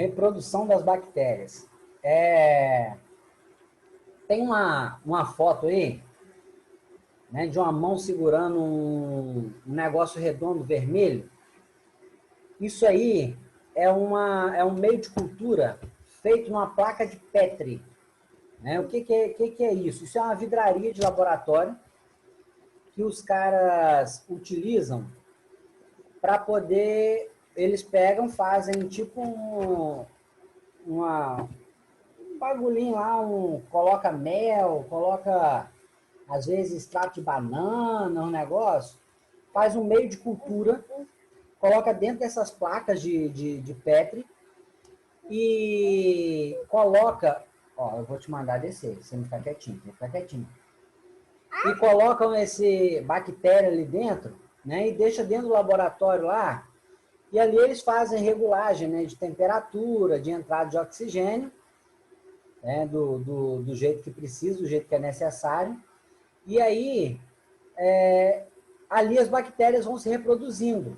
Reprodução das bactérias. Tem uma foto aí, né, de uma mão segurando um negócio redondo vermelho. Isso aí é um meio de cultura feito numa placa de Petri. Né? O que é isso? Isso é uma vidraria de laboratório que os caras utilizam para poder... Eles pegam, fazem tipo um bagulhinho lá, coloca mel, coloca às vezes extrato de banana, um negócio, faz um meio de cultura, coloca dentro dessas placas de Petri e coloca, ó, eu vou te mandar descer, você não ficar quietinho, vou ficar quietinho. E colocam esse bactéria ali dentro, né, e deixa dentro do laboratório lá, e ali eles fazem regulagem, né, de temperatura, de entrada de oxigênio, né, do jeito que precisa, do jeito que é necessário. E aí, ali as bactérias vão se reproduzindo,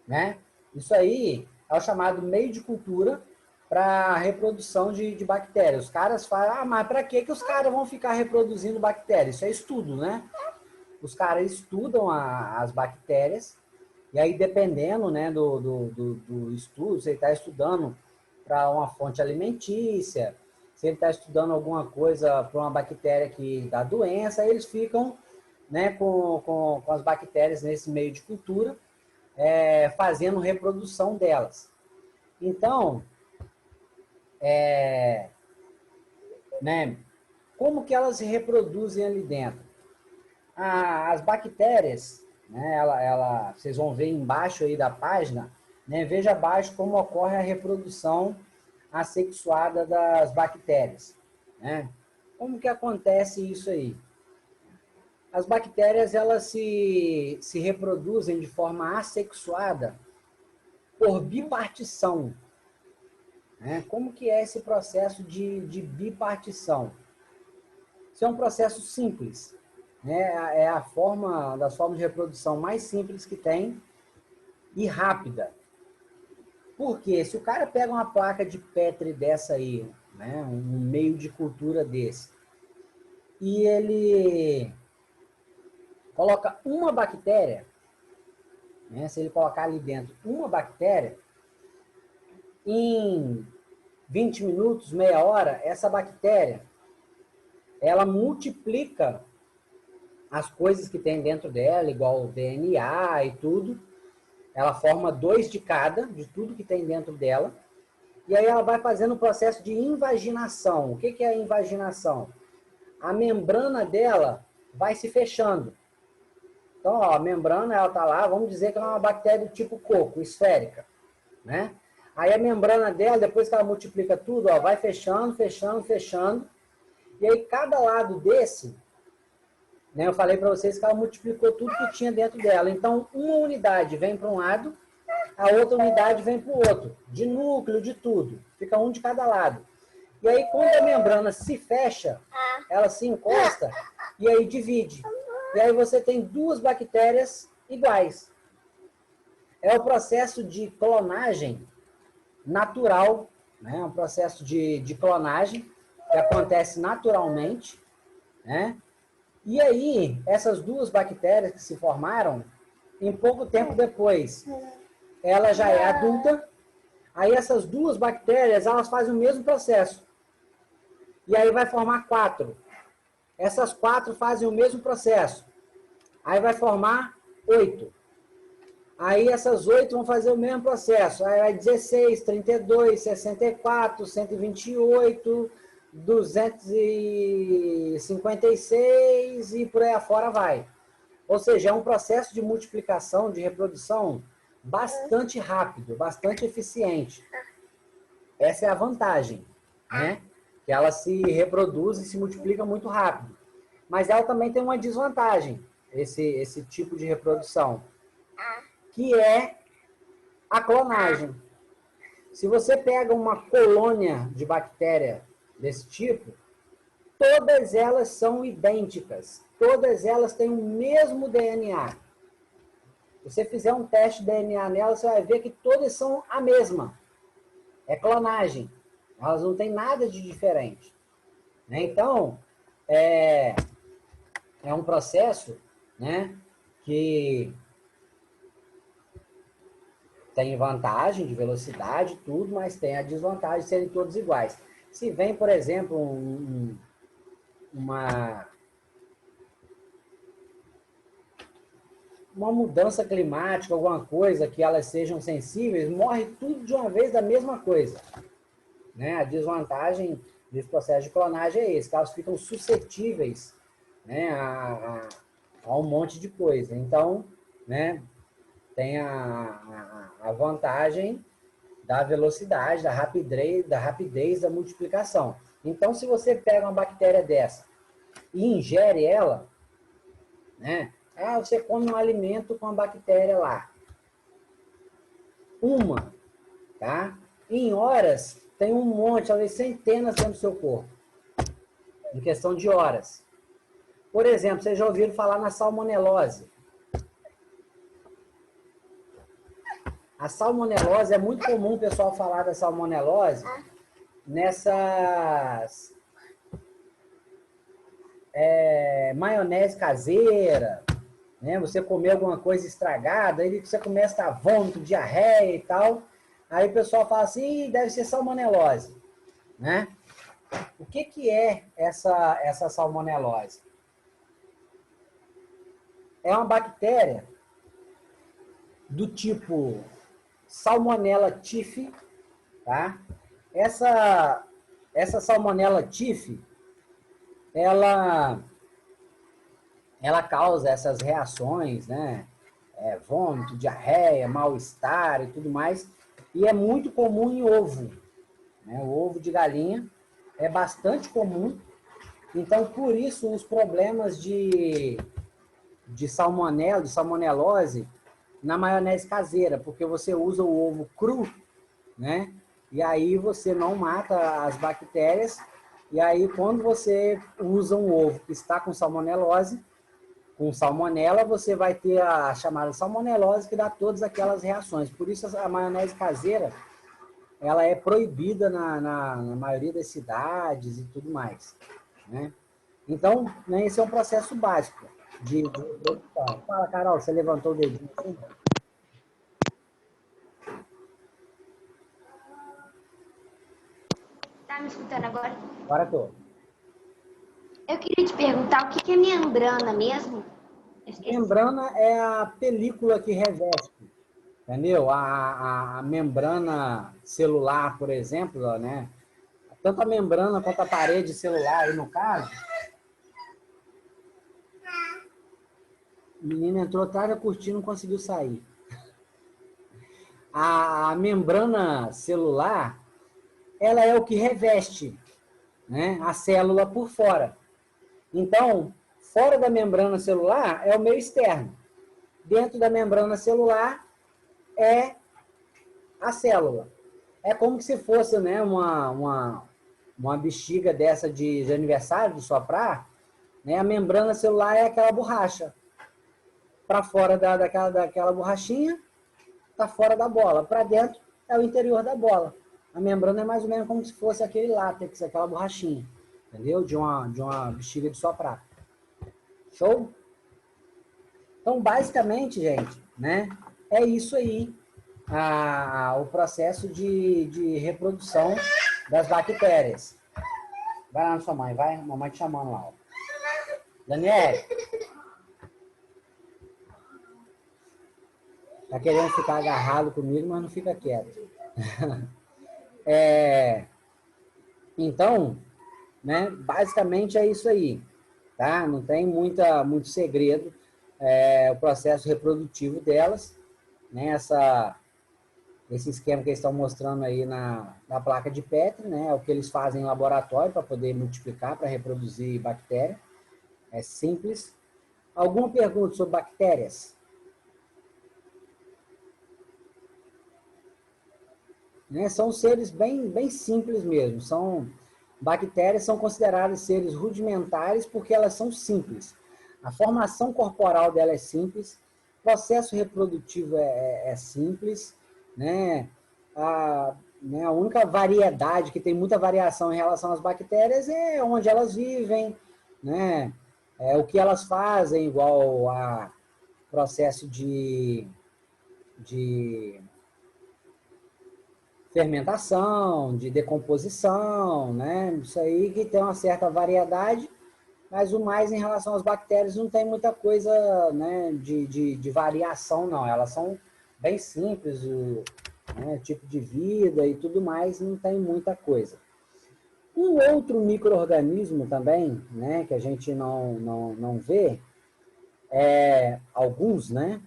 né? Isso aí é o chamado meio de cultura para reprodução de bactérias. Os caras falam, mas para que os caras vão ficar reproduzindo bactérias? Isso é estudo, né? Os caras estudam as bactérias, e aí dependendo, né, do estudo, se ele está estudando para uma fonte alimentícia, se ele está estudando alguma coisa para uma bactéria que dá doença, eles ficam, né, com as bactérias nesse meio de cultura, fazendo reprodução delas. Então, né, como que elas se reproduzem ali dentro? As bactérias, né, vocês vão ver embaixo aí da página, né, veja abaixo como ocorre a reprodução assexuada das bactérias. Né? Como que acontece isso aí? As bactérias elas se reproduzem de forma assexuada por bipartição. Né? Como que é esse processo de bipartição? Isso é um processo simples. Né? É a forma das formas de reprodução mais simples que tem e rápida. Porque se o cara pega uma placa de Petri dessa aí, né? Um meio de cultura desse, e ele coloca uma bactéria, né? Se ele colocar ali dentro uma bactéria, em 20 minutos, meia hora, essa bactéria, ela multiplica as coisas que tem dentro dela, igual o DNA e tudo. Ela forma 2 de cada, de tudo que tem dentro dela. E aí ela vai fazendo o processo de invaginação. O que é a invaginação? A membrana dela vai se fechando. Então, ó, a membrana, ela tá lá, vamos dizer que ela é uma bactéria do tipo coco, esférica, né? Aí a membrana dela, depois que ela multiplica tudo, ó, vai fechando, fechando, fechando. E aí cada lado desse, né, eu falei para vocês que ela multiplicou tudo que tinha dentro dela. Então, uma unidade vem para um lado, a outra unidade vem para o outro, de núcleo, de tudo. Fica um de cada lado. E aí, quando a membrana se fecha, ela se encosta e aí divide. E aí você tem 2 bactérias iguais. É o processo de clonagem natural, né? Um processo de clonagem que acontece naturalmente, né? E aí, essas 2 bactérias que se formaram, em pouco tempo depois, ela já é adulta. Aí essas 2 bactérias, elas fazem o mesmo processo. E aí vai formar 4. Essas 4 fazem o mesmo processo. Aí vai formar 8. Aí essas 8 vão fazer o mesmo processo. Aí vai 16, 32, 64, 128, 256 e por aí afora vai. Ou seja, é um processo de multiplicação, de reprodução bastante rápido, bastante eficiente. Essa é a vantagem, né? Que ela se reproduz e se multiplica muito rápido. Mas ela também tem uma desvantagem, esse tipo de reprodução, que é a clonagem. Se você pega uma colônia de bactéria desse tipo, todas elas são idênticas. Todas elas têm o mesmo DNA. Se você fizer um teste de DNA nelas, você vai ver que todas são a mesma. É clonagem. Elas não têm nada de diferente. Né? Então, é um processo, né, que tem vantagem de velocidade, tudo, mas tem a desvantagem de serem todos iguais. Se vem, por exemplo, uma mudança climática, alguma coisa que elas sejam sensíveis, morre tudo de uma vez da mesma coisa. Né? A desvantagem desse processo de clonagem é esse, que elas ficam suscetíveis, né, a um monte de coisa. Então, né, tem a vantagem da velocidade, da rapidez da multiplicação. Então, se você pega uma bactéria dessa e ingere ela, né, você come um alimento com a bactéria lá. Uma, tá? Em horas, tem um monte, talvez centenas dentro do seu corpo. Em questão de horas. Por exemplo, vocês já ouviram falar na salmonelose. A salmonelose, é muito comum o pessoal falar da salmonelose nessas maionese caseira, né? Você comer alguma coisa estragada, aí você começa a vômito, diarreia e tal. Aí o pessoal fala assim, deve ser salmonelose, né? O que é essa salmonelose? É uma bactéria do tipo Salmonella typhi, tá? Essa Salmonella typhi, ela causa essas reações, né? Vômito, diarreia, mal-estar e tudo mais. E é muito comum em ovo. Né? O ovo de galinha é bastante comum. Então, por isso, os problemas de salmonela, de salmonelose, na maionese caseira, porque você usa o ovo cru, né? E aí você não mata as bactérias. E aí, quando você usa um ovo que está com salmonelose, com salmonela, você vai ter a chamada salmonelose, que dá todas aquelas reações. Por isso, a maionese caseira, ela é proibida na maioria das cidades e tudo mais. Né? Então, né, esse é um processo básico de produção. Fala, Carol, você levantou o dedinho assim? Tá me escutando agora? Agora estou. Eu queria te perguntar o que é membrana mesmo? Eu esqueci. Membrana é a película que reveste, entendeu? A membrana celular, por exemplo, né? Tanto a membrana quanto a parede celular, aí no caso, o menino entrou atrás da cortina e não conseguiu sair. A membrana celular, ela é o que reveste, né, a célula por fora. Então, fora da membrana celular é o meio externo. Dentro da membrana celular é a célula. É como se fosse, né, uma bexiga dessa de aniversário, de soprar, né? A membrana celular é aquela borracha. Para fora daquela borrachinha, está fora da bola. Para dentro é o interior da bola. A membrana é mais ou menos como se fosse aquele látex, aquela borrachinha. Entendeu? De uma bexiga de soprar. Show? Então, basicamente, gente, né? É isso aí. O processo de reprodução das bactérias. Vai lá na sua mãe, vai. Mamãe te chamando lá. Ó. Daniel. Tá querendo ficar agarrado comigo, mas não fica quieto. Então, né, basicamente é isso aí. Tá? Não tem muito segredo. O processo reprodutivo delas. Né, esse esquema que eles estão mostrando aí na placa de Petri, né, é o que eles fazem em laboratório para poder multiplicar, para reproduzir bactéria. É simples. Alguma pergunta sobre bactérias? Né? São seres bem simples mesmo. Bactérias são consideradas seres rudimentares porque elas são simples. A formação corporal dela é simples, o processo reprodutivo é simples, né? né, a única variedade que tem muita variação em relação às bactérias é onde elas vivem, né, o que elas fazem, igual a processo de fermentação, de decomposição, né, isso aí que tem uma certa variedade, mas o mais em relação às bactérias não tem muita coisa, né, de variação, não. Elas são bem simples, né, tipo de vida e tudo mais, não tem muita coisa. Um outro micro-organismo também, né, que a gente não vê, alguns, né,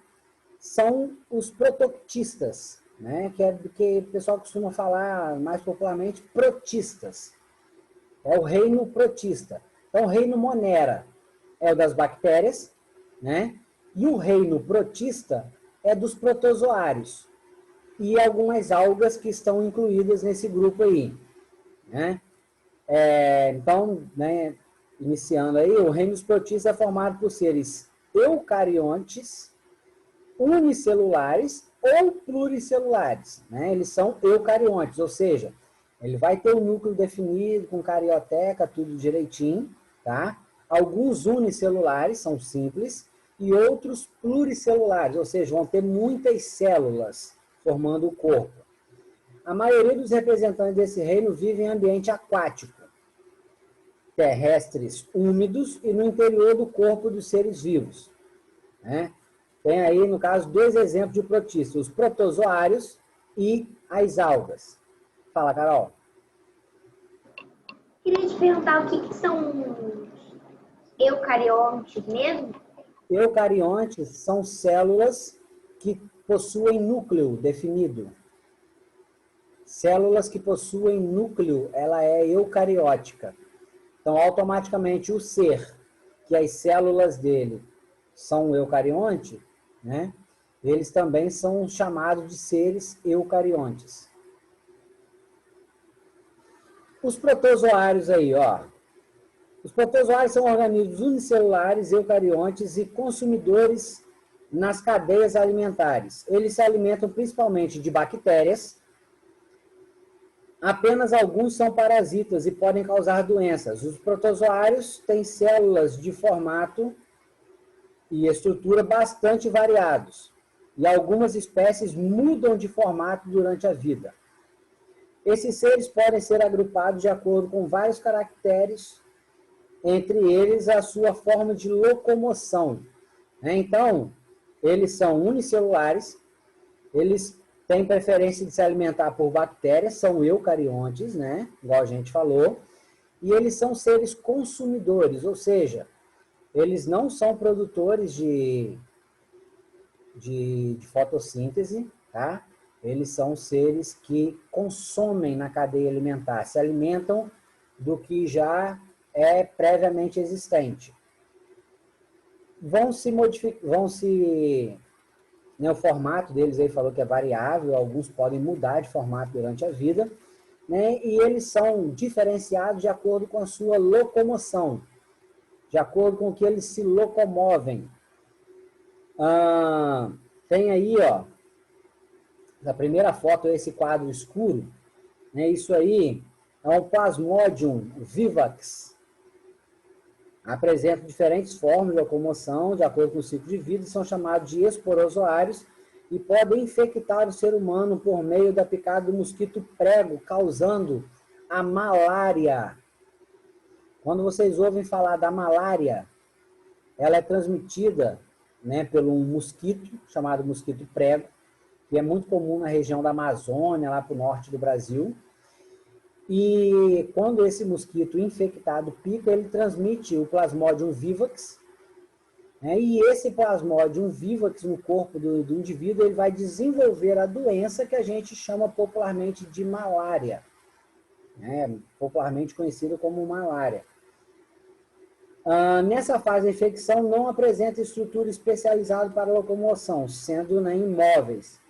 são os protoctistas, né, que é do que o pessoal costuma falar mais popularmente, protistas. É o reino protista. Então, o reino Monera é o das bactérias, né? E o reino protista é dos protozoários. E algumas algas que estão incluídas nesse grupo aí, né? Então, né, iniciando aí, o reino dos protistas é formado por seres eucariontes, unicelulares ou pluricelulares, né? Eles são eucariontes, ou seja, ele vai ter um núcleo definido, com carioteca, tudo direitinho, tá? Alguns unicelulares são simples e outros pluricelulares, ou seja, vão ter muitas células formando o corpo. A maioria dos representantes desse reino vive em ambiente aquático, terrestres úmidos e no interior do corpo dos seres vivos, né? Tem aí, no caso, dois exemplos de protistas, os protozoários e as algas. Fala, Carol. Queria te perguntar o que são os eucariontes mesmo? Eucariontes são células que possuem núcleo definido. Células que possuem núcleo, ela é eucariótica. Então, automaticamente, o ser, que as células dele são eucarionte, né? Eles também são chamados de seres eucariontes. Os protozoários aí, ó. Os protozoários são organismos unicelulares, eucariontes e consumidores nas cadeias alimentares. Eles se alimentam principalmente de bactérias. Apenas alguns são parasitas e podem causar doenças. Os protozoários têm células de formato e estrutura bastante variados. E algumas espécies mudam de formato durante a vida. Esses seres podem ser agrupados de acordo com vários caracteres, entre eles a sua forma de locomoção. Então, eles são unicelulares, eles têm preferência de se alimentar por bactérias, são eucariontes, né? Igual a gente falou, e eles são seres consumidores, ou seja, eles não são produtores de fotossíntese, tá? Eles são seres que consomem na cadeia alimentar, se alimentam do que já é previamente existente. Vão se modificar, né, o formato deles aí falou que é variável, alguns podem mudar de formato durante a vida, né, e eles são diferenciados de acordo com a sua locomoção, de acordo com o que eles se locomovem. Tem aí, ó, na primeira foto, esse quadro escuro, né, isso aí é um Plasmodium vivax. Apresentam diferentes formas de locomoção, de acordo com o ciclo de vida, e são chamados de esporozoários e podem infectar o ser humano por meio da picada do mosquito prego, causando a malária. Quando vocês ouvem falar da malária, ela é transmitida, né, por um mosquito chamado mosquito prego, que é muito comum na região da Amazônia, lá para o norte do Brasil. E quando esse mosquito infectado pica, ele transmite o Plasmodium vivax, né? E esse Plasmodium vivax no corpo do indivíduo, ele vai desenvolver a doença que a gente chama popularmente de malária, né? Popularmente conhecida como malária. Nessa fase, a infecção não apresenta estrutura especializada para locomoção, sendo, né, imóveis.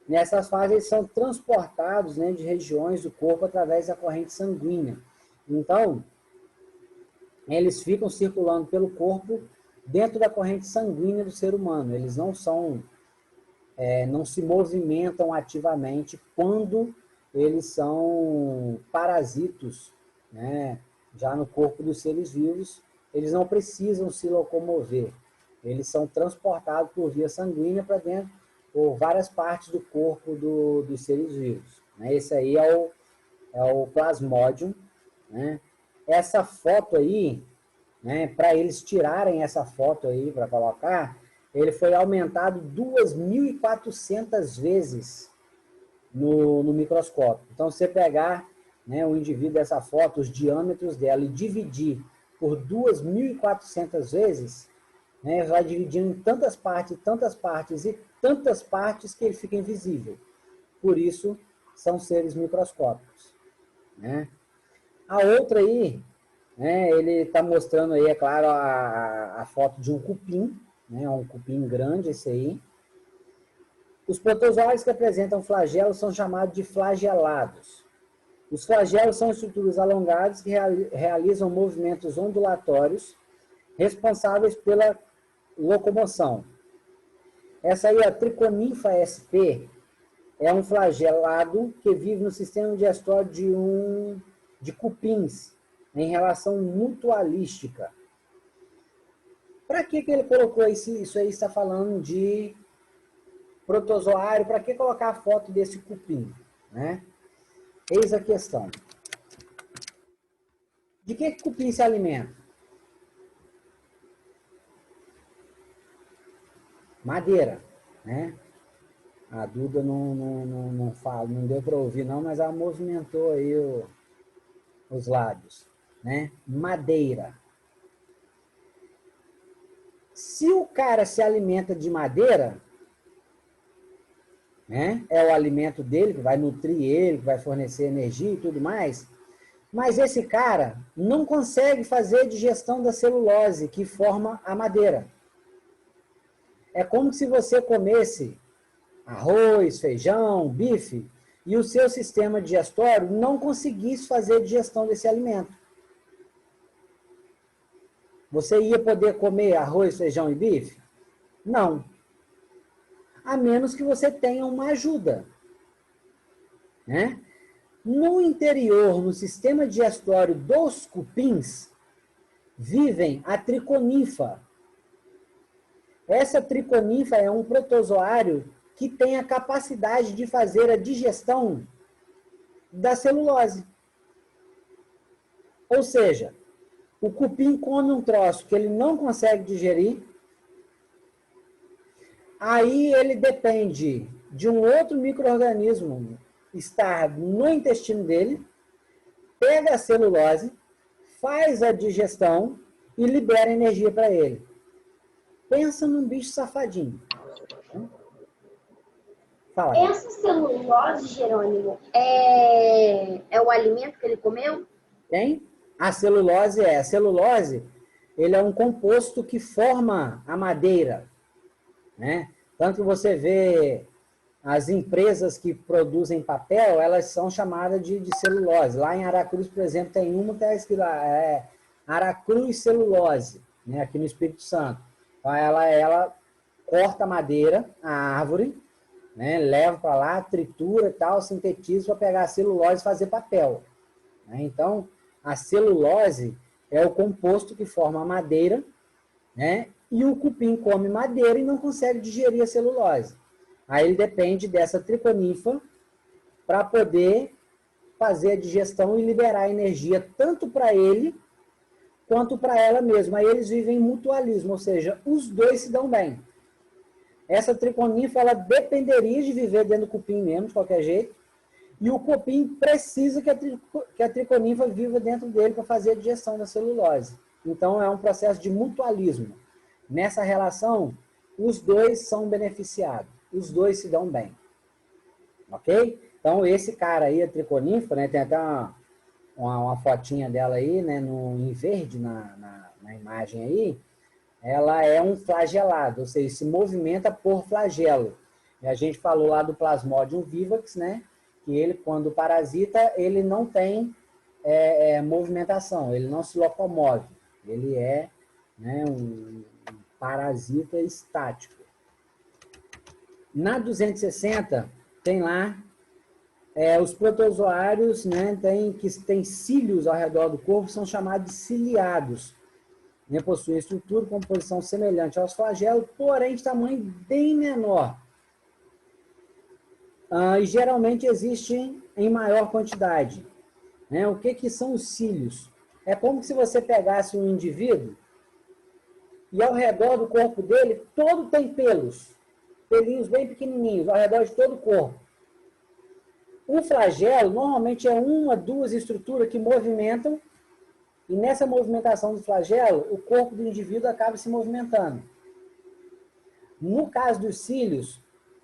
Nessas fases, eles são transportados, né, de regiões do corpo através da corrente sanguínea. Então, eles ficam circulando pelo corpo dentro da corrente sanguínea do ser humano. Eles não se movimentam ativamente quando eles são parasitos, né? Já no corpo dos seres vivos, eles não precisam se locomover. Eles são transportados por via sanguínea para dentro, por várias partes do corpo dos seres vivos. Né? Esse aí é o plasmódium. Né? Essa foto aí, né, para eles tirarem essa foto aí para colocar, ele foi aumentado 2.400 vezes no microscópio. Então, se você pegar, né, o indivíduo dessa foto, os diâmetros dela, e dividir por 2.400 vezes, né, vai dividindo em tantas partes e tantas partes que ele fica invisível. Por isso, são seres microscópicos. Né? A outra aí, né, ele está mostrando aí, é claro, a foto de um cupim, né, um cupim grande esse aí. Os protozoários que apresentam flagelos são chamados de flagelados. Os flagelos são estruturas alongadas que realizam movimentos ondulatórios responsáveis pela locomoção. Essa aí, a Triconinfa sp, é um flagelado que vive no sistema digestório de cupins, em relação mutualística. Para que ele colocou isso aí? Está falando de protozoário, para que colocar a foto desse cupim? Né? Eis a questão. De que cupim se alimenta? Madeira. Né? A Duda não fala, não deu para ouvir não, mas ela movimentou aí os lábios. Né? Madeira. Se o cara se alimenta de madeira, né, é o alimento dele, que vai nutrir ele, que vai fornecer energia e tudo mais, mas esse cara não consegue fazer a digestão da celulose que forma a madeira. É como se você comesse arroz, feijão, bife, e o seu sistema digestório não conseguisse fazer a digestão desse alimento. Você ia poder comer arroz, feijão e bife? Não. A menos que você tenha uma ajuda. Né? No interior, no sistema digestório dos cupins, vivem a triconinfa. Essa triconinfa é um protozoário que tem a capacidade de fazer a digestão da celulose. Ou seja, o cupim come um troço que ele não consegue digerir, aí ele depende de um outro micro-organismo estar no intestino dele, pega a celulose, faz a digestão e libera energia para ele. Pensa num bicho safadinho. Fala. Essa celulose, Jerônimo, é o alimento que ele comeu? Tem? A celulose A celulose, ele é um composto que forma a madeira. Né? Tanto que você vê as empresas que produzem papel, elas são chamadas de celulose. Lá em Aracruz, por exemplo, tem uma que é escrito lá, Aracruz Celulose, né? Aqui no Espírito Santo. Então, ela corta a madeira, a árvore, né? Leva para lá, tritura e tal, sintetiza para pegar a celulose e fazer papel. Né? Então, a celulose é o composto que forma a madeira, né? E o cupim come madeira e não consegue digerir a celulose. Aí ele depende dessa triconinfa para poder fazer a digestão e liberar energia tanto para ele quanto para ela mesma. Aí eles vivem em mutualismo, ou seja, os dois se dão bem. Essa triconinfa, ela dependeria de viver dentro do cupim mesmo, de qualquer jeito, e o cupim precisa que a triconinfa viva dentro dele para fazer a digestão da celulose. Então, é um processo de mutualismo. Nessa relação, os dois são beneficiados, os dois se dão bem. Ok? Então, esse cara aí, a triconinfa, né, tem até uma fotinha dela aí, né, em verde na imagem aí, ela é um flagelado, ou seja, se movimenta por flagelo. E a gente falou lá do Plasmodium vivax, né, que ele, quando parasita, ele não tem movimentação, ele não se locomove, ele é, né, um parasita estático. Na 260, tem lá Os protozoários, né, têm cílios ao redor do corpo, são chamados de ciliados. Né, possuem estrutura e composição semelhante aos flagelos, porém de tamanho bem menor. E geralmente existem em maior quantidade. Né? O que são os cílios? É como se você pegasse um indivíduo e ao redor do corpo dele todo tem pelos, pelinhos bem pequenininhos, ao redor de todo o corpo. Um flagelo normalmente é uma, duas estruturas que movimentam, e nessa movimentação do flagelo, o corpo do indivíduo acaba se movimentando. No caso dos cílios,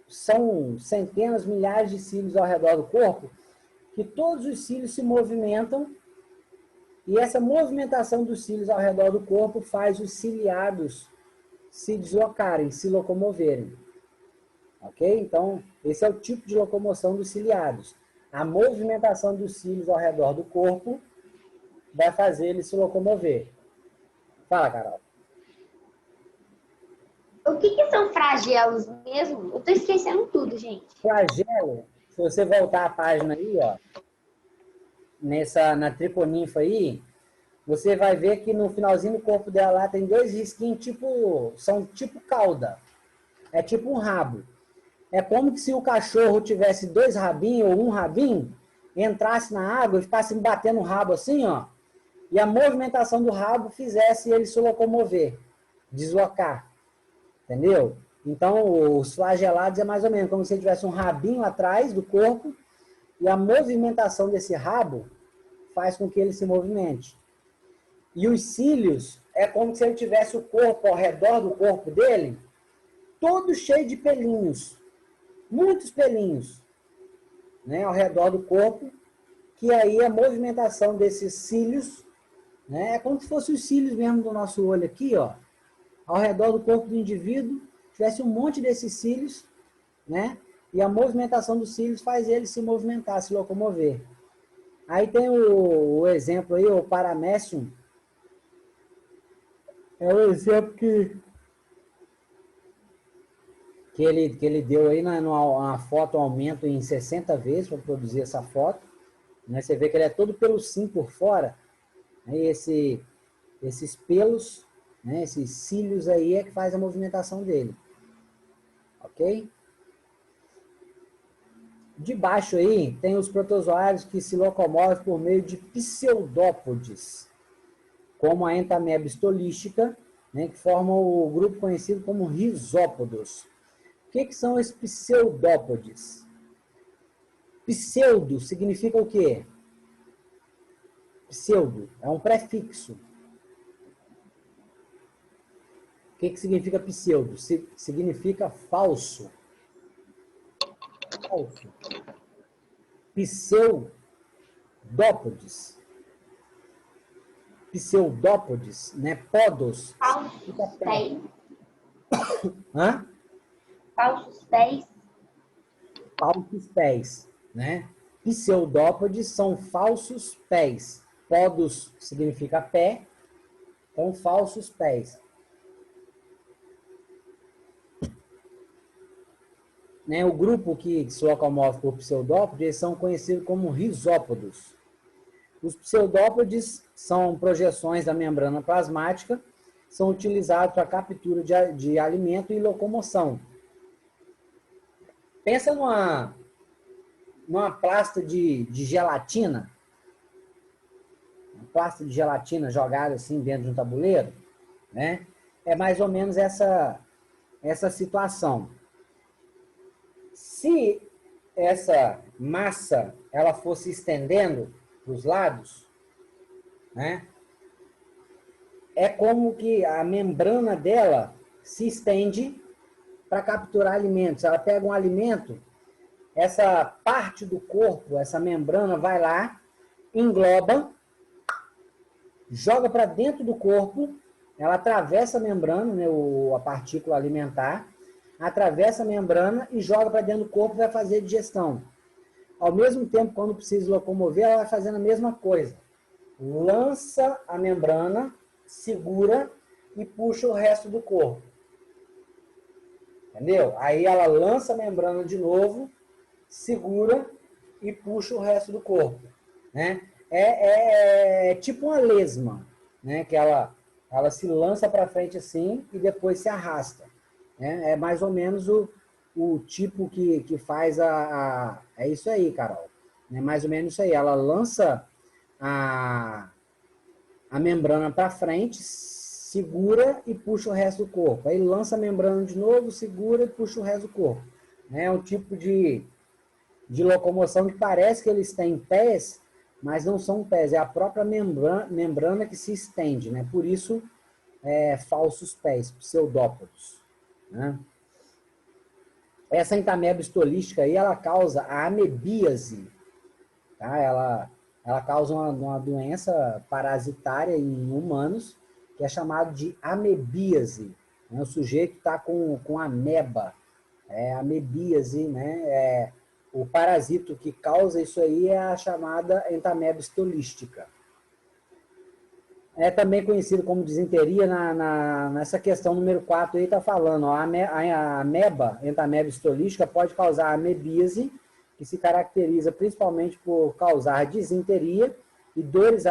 são centenas, milhares de cílios ao redor do corpo, que todos os cílios se movimentam, e essa movimentação dos cílios ao redor do corpo faz os ciliados se deslocarem, se locomoverem. Ok? Então, esse é o tipo de locomoção dos ciliados. A movimentação dos cílios ao redor do corpo vai fazer ele se locomover. Fala, Carol. O que são flagelos mesmo? Eu tô esquecendo tudo, gente. Flagelo, se você voltar a página aí, ó, na triconinfa aí, você vai ver que no finalzinho do corpo dela lá tem dois risquinhos, são tipo cauda. É tipo um rabo. É como se o cachorro tivesse dois rabinhos ou um rabinho, entrasse na água e ficasse batendo o rabo assim, ó, e a movimentação do rabo fizesse ele se locomover, deslocar. Entendeu? Então, os flagelados é mais ou menos como se ele tivesse um rabinho atrás do corpo e a movimentação desse rabo faz com que ele se movimente. E os cílios é como se ele tivesse o corpo ao redor do corpo dele, todo cheio de pelinhos, muitos pelinhos, né, ao redor do corpo, que aí a movimentação desses cílios, né, é como se fossem os cílios mesmo do nosso olho aqui, ó, ao redor do corpo do indivíduo, tivesse um monte desses cílios, né, e a movimentação dos cílios faz ele se movimentar, se locomover. Aí tem o exemplo aí, o Paramecium, é o exemplo que ele deu aí na foto, aumento em 60 vezes para produzir essa foto. Né? Você vê que ele é todo pelucinho por fora. Né? Esses pelos, né? Esses cílios aí é que faz a movimentação dele. Ok? De baixo aí tem os protozoários que se locomovem por meio de pseudópodes, como a Entamoeba stolística, né? Que formam o grupo conhecido como risópodos. O que são esses pseudópodes? Pseudo significa o quê? Pseudo é um prefixo. O que significa pseudo? Significa falso. Falso. Pseudópodes. Pseudópodes, né? Podos. Falsos pés. Hã? Falsos pés. Falsos pés, né? Pseudópodes são falsos pés. Podos significa pé, então falsos pés. Né? O grupo que se locomove por pseudópodes, eles são conhecidos como risópodos. Os pseudópodes são projeções da membrana plasmática, são utilizados para captura de alimento e locomoção. Pensa numa plasta de gelatina, uma plasta de gelatina jogada assim dentro de um tabuleiro, né? É mais ou menos essa situação. Se essa massa ela fosse estendendo para os lados, né? É como que a membrana dela se estende para capturar alimentos. Ela pega um alimento, essa parte do corpo, essa membrana vai lá, engloba, joga para dentro do corpo, ela atravessa a membrana, né, a partícula alimentar, atravessa a membrana e joga para dentro do corpo e vai fazer digestão. Ao mesmo tempo, quando precisa locomover, ela vai fazendo a mesma coisa. Lança a membrana, segura e puxa o resto do corpo. Entendeu? Aí ela lança a membrana de novo, segura e puxa o resto do corpo, né? É tipo uma lesma, né? Que ela se lança para frente assim e depois se arrasta, né? É mais ou menos o tipo que faz é isso aí, Carol. É mais ou menos isso aí. Ela lança a, a membrana para frente, segura e puxa o resto do corpo. Aí lança a membrana de novo, segura e puxa o resto do corpo. É um tipo de locomoção que parece que eles têm pés, mas não são pés, é a própria membrana que se estende, né? Por isso, falsos pés, pseudópodos. Né? Essa entameba estolística aí, ela causa a amebíase, tá? Ela causa uma doença parasitária em humanos, que é chamado de amebíase. Né? O sujeito está com ameba, amebíase, né? O parasito que causa isso aí é a chamada entameba estolística. É também conhecido como disenteria nessa questão número 4 aí está falando, ó, a ameba, entameba estolística, pode causar amebíase, que se caracteriza principalmente por causar disenteria e dores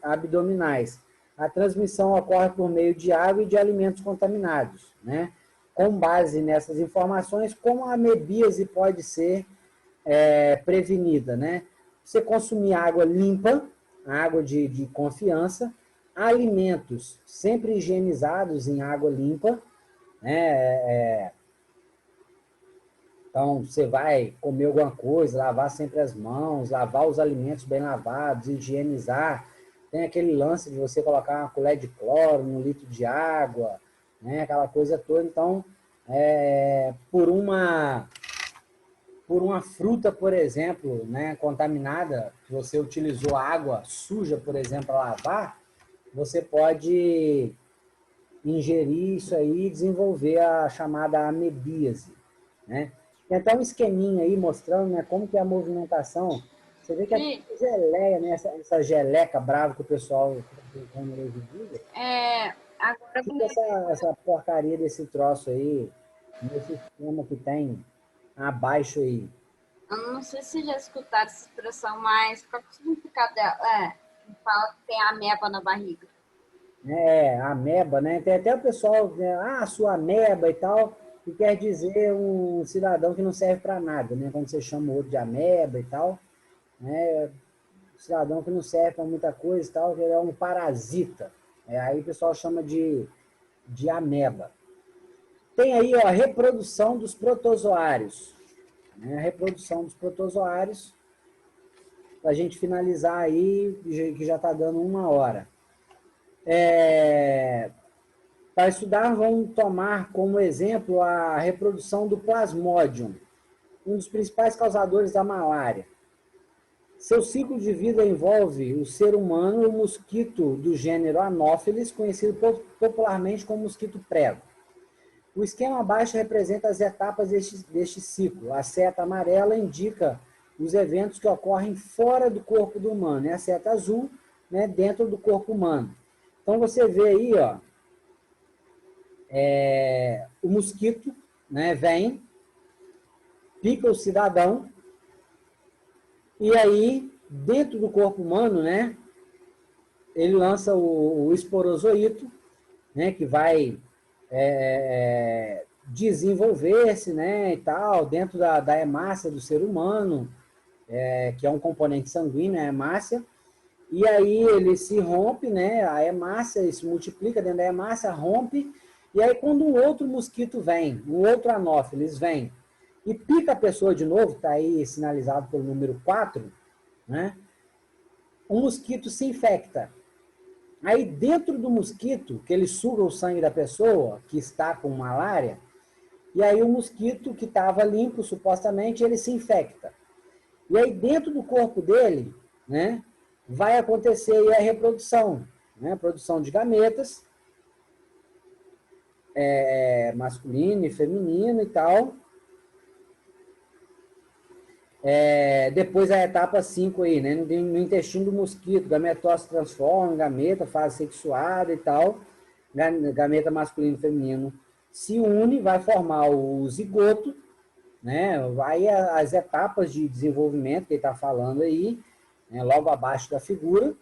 abdominais. A transmissão ocorre por meio de água e de alimentos contaminados, né? Com base nessas informações, como a amebíase pode ser prevenida, né? Você consumir água limpa, água de confiança, alimentos sempre higienizados em água limpa, né? Então, você vai comer alguma coisa, lavar sempre as mãos, lavar os alimentos bem lavados, higienizar. Tem aquele lance de você colocar uma colher de cloro no litro de água, né? Aquela coisa toda. Então, por uma fruta, por exemplo, né, contaminada, que você utilizou água suja, por exemplo, para lavar, você pode ingerir isso aí e desenvolver a chamada amebíase, né? Tem até um esqueminha aí mostrando, né, como que é a movimentação. Você vê que é geleia, né? Essa geleca brava que o pessoal está colocando hoje em dia. Agora Tipo essa porcaria desse troço aí, nesse esquema que tem abaixo aí. eu não sei se já escutaram essa expressão, mas qual que é o significado dela? Que fala que tem ameba na barriga. Ameba, né? Tem até o pessoal, né, sua ameba e tal, que quer dizer um cidadão que não serve para nada, né? Quando você chama o outro de ameba e tal, né? Cidadão que não serve para muita coisa e tal, que é um parasita. Aí o pessoal chama de ameba. Tem aí, ó, a reprodução dos protozoários. Né? A reprodução dos protozoários, para a gente finalizar aí, que já está dando 1 hora. Para estudar, vamos tomar como exemplo a reprodução do Plasmodium, um dos principais causadores da malária. Seu ciclo de vida envolve o ser humano e o mosquito do gênero Anopheles, conhecido popularmente como mosquito prego. O esquema abaixo representa as etapas deste ciclo. A seta amarela indica os eventos que ocorrem fora do corpo do humano, e a seta azul, né, dentro do corpo humano. Então você vê aí, ó, o mosquito, né, vem, pica o cidadão, e aí, dentro do corpo humano, né, ele lança o esporozoito, né, que vai desenvolver-se, né, e tal, dentro da hemácia do ser humano, que é um componente sanguíneo, a hemácia, e aí ele se rompe, né, a hemácia se multiplica dentro da hemácia, rompe, e aí quando um outro mosquito vem, um outro anófeles vem, e pica a pessoa de novo, está aí sinalizado pelo número 4, né, o mosquito se infecta. Aí dentro do mosquito, que ele suga o sangue da pessoa que está com malária, e aí o mosquito que estava limpo, supostamente, ele se infecta. E aí dentro do corpo dele, né, vai acontecer aí a reprodução, né, a produção de gametas, masculino e feminino e tal. Depois a etapa 5 aí, né, no intestino do mosquito, gametose se transforma em gameta, fase sexuada e tal, gameta masculino e feminino se une, vai formar o zigoto, né? Aí as etapas de desenvolvimento que ele está falando aí, né? Logo abaixo da figura,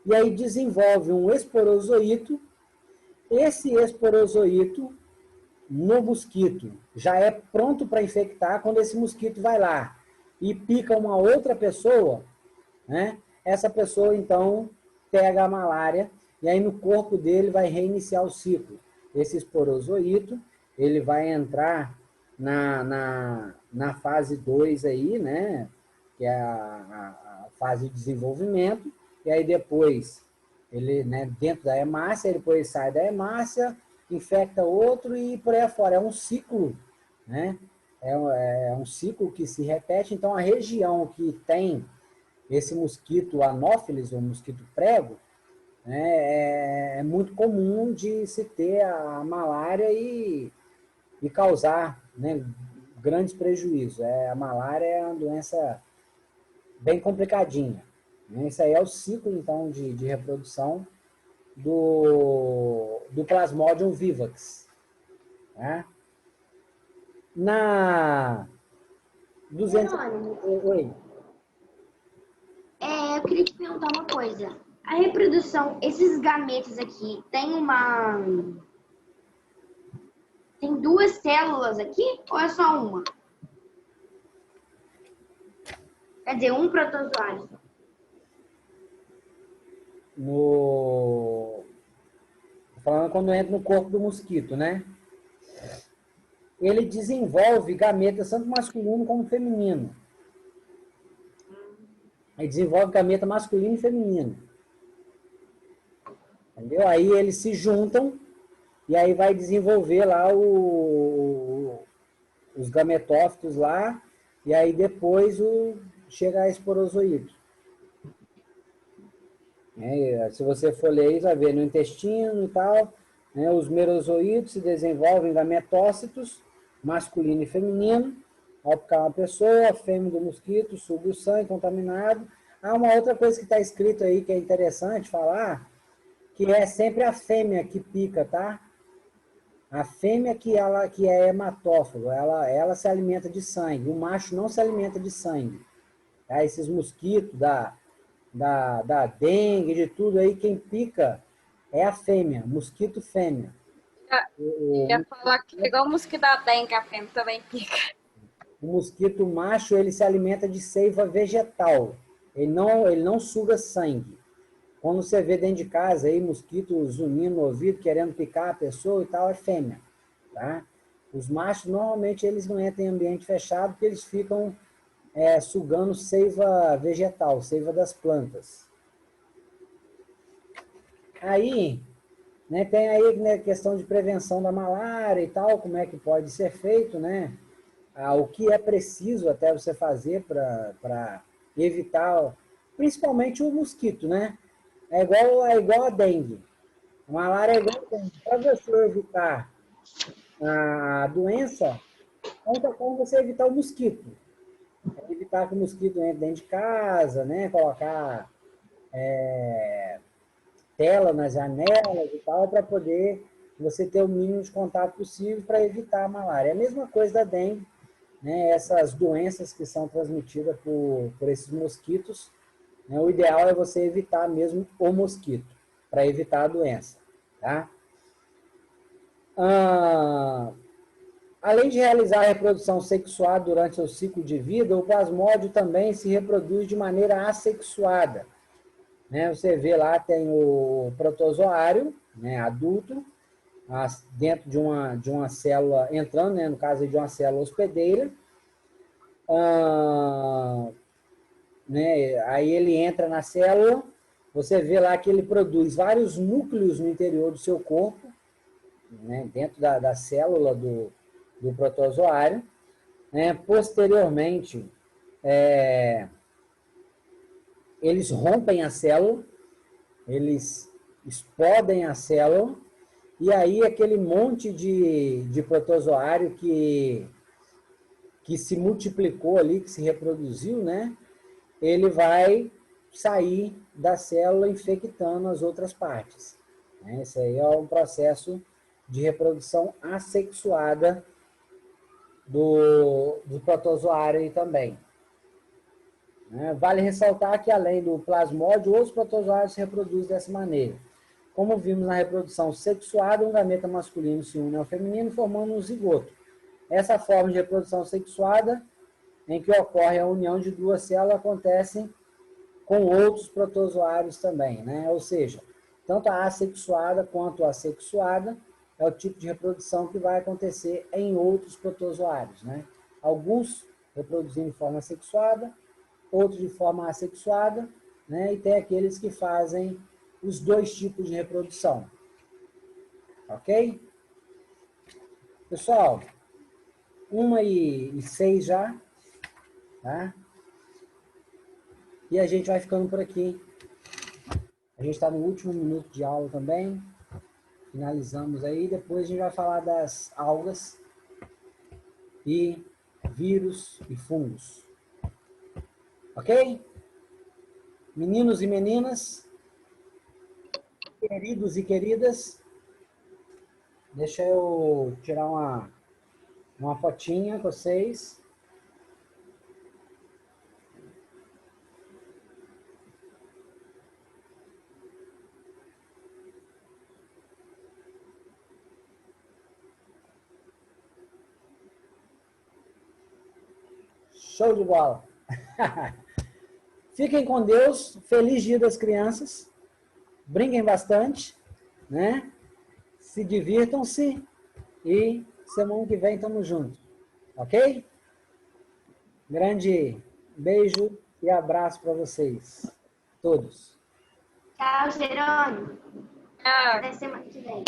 e aí desenvolve um esporozoito. Esse esporozoito no mosquito já é pronto para infectar quando esse mosquito vai lá e pica uma outra pessoa, né? Essa pessoa, então, pega a malária e aí no corpo dele vai reiniciar o ciclo. Esse esporozoito, ele vai entrar na fase 2 aí, né? Que é a fase de desenvolvimento, e aí depois ele, né, dentro da hemácia, ele depois sai da hemácia, infecta outro e por aí afora. É um ciclo, né? É um ciclo que se repete. Então, a região que tem esse mosquito anófeles, ou mosquito prego, né, é muito comum de se ter a malária e causar, né, grandes prejuízos. A malária é uma doença bem complicadinha, né? Isso aí é o ciclo, então, de reprodução do Plasmodium vivax. Né? Na 200... Jerônimo, Oi. eu queria te perguntar uma coisa. A reprodução, esses gametos aqui, tem duas células aqui ou é só uma? Quer dizer, um protozoário. Falando quando entra no corpo do mosquito, né? Ele desenvolve gametas tanto masculino como feminino. Ele desenvolve gameta masculino e feminino. Entendeu? Aí eles se juntam e aí vai desenvolver lá os gametófitos lá, e aí depois chega a esporozoito. Se você for ler isso, vai ver no intestino e tal, né, os merozoítos se desenvolvem em gametócitos, masculino e feminino. Ao picar uma pessoa, a fêmea do mosquito suga o sangue contaminado. Há uma outra coisa que está escrito aí que é interessante falar, que é sempre a fêmea que pica, tá? A fêmea que é hematófago, ela se alimenta de sangue. O macho não se alimenta de sangue. Tá? Esses mosquitos da dengue, de tudo aí, quem pica é a fêmea, mosquito fêmea. Ia falar que é igual o mosquito da dengue, a fêmea também pica. O mosquito macho, ele se alimenta de seiva vegetal. Ele não suga sangue. Quando você vê dentro de casa aí, mosquito zunindo no ouvido, querendo picar a pessoa e tal, é fêmea. Tá? Os machos, normalmente, eles não entram em ambiente fechado, porque eles ficam sugando seiva vegetal, seiva das plantas. Aí, né, tem aí, né, questão de prevenção da malária e tal, como é que pode ser feito, né? O que é preciso até você fazer para evitar, principalmente o mosquito, né? É igual a dengue. A malária é igual a dengue. Para você evitar a doença, a única forma é você evitar o mosquito. Evitar que o mosquito entre dentro de casa, né? Colocar tela nas janelas e tal, para poder você ter o mínimo de contato possível para evitar a malária. É a mesma coisa da dengue, né? Essas doenças que são transmitidas por esses mosquitos, né? O ideal é você evitar mesmo o mosquito, para evitar a doença. Tá? Além de realizar a reprodução sexuada durante seu ciclo de vida, o plasmódio também se reproduz de maneira assexuada. Né? Você vê lá, tem o protozoário, né, adulto, dentro de uma célula, entrando, né, no caso de uma célula hospedeira. Né, aí ele entra na célula, você vê lá que ele produz vários núcleos no interior do seu corpo, né, dentro da célula do protozoário. Né? Posteriormente, eles rompem a célula, eles explodem a célula, e aí aquele monte de protozoário que se multiplicou ali, que se reproduziu, né? Ele vai sair da célula infectando as outras partes. Né? Esse aí é um processo de reprodução assexuada do protozoário aí também. Vale ressaltar que, além do plasmódio, outros protozoários se reproduzem dessa maneira. Como vimos na reprodução sexuada, um gameta masculino se une ao feminino, formando um zigoto. Essa forma de reprodução sexuada, em que ocorre a união de duas células, acontece com outros protozoários também, né? Ou seja, tanto a assexuada quanto a sexuada é o tipo de reprodução que vai acontecer em outros protozoários, né? Alguns reproduzindo de forma sexuada, outros de forma assexuada, né? E tem aqueles que fazem os dois tipos de reprodução. Ok? Pessoal, 1h06 já, tá? E a gente vai ficando por aqui. A gente está no último minuto de aula também. Finalizamos aí. Depois a gente vai falar das algas e vírus e fungos. Ok? Meninos e meninas, queridos e queridas, deixa eu tirar uma fotinha com vocês. Show de bola! Fiquem com Deus, feliz Dia das Crianças, brinquem bastante, né? Se divirtam-se e semana que vem estamos juntos, ok? Grande beijo e abraço para vocês, todos. Tchau, Jerônimo. Tchau. Até semana que vem.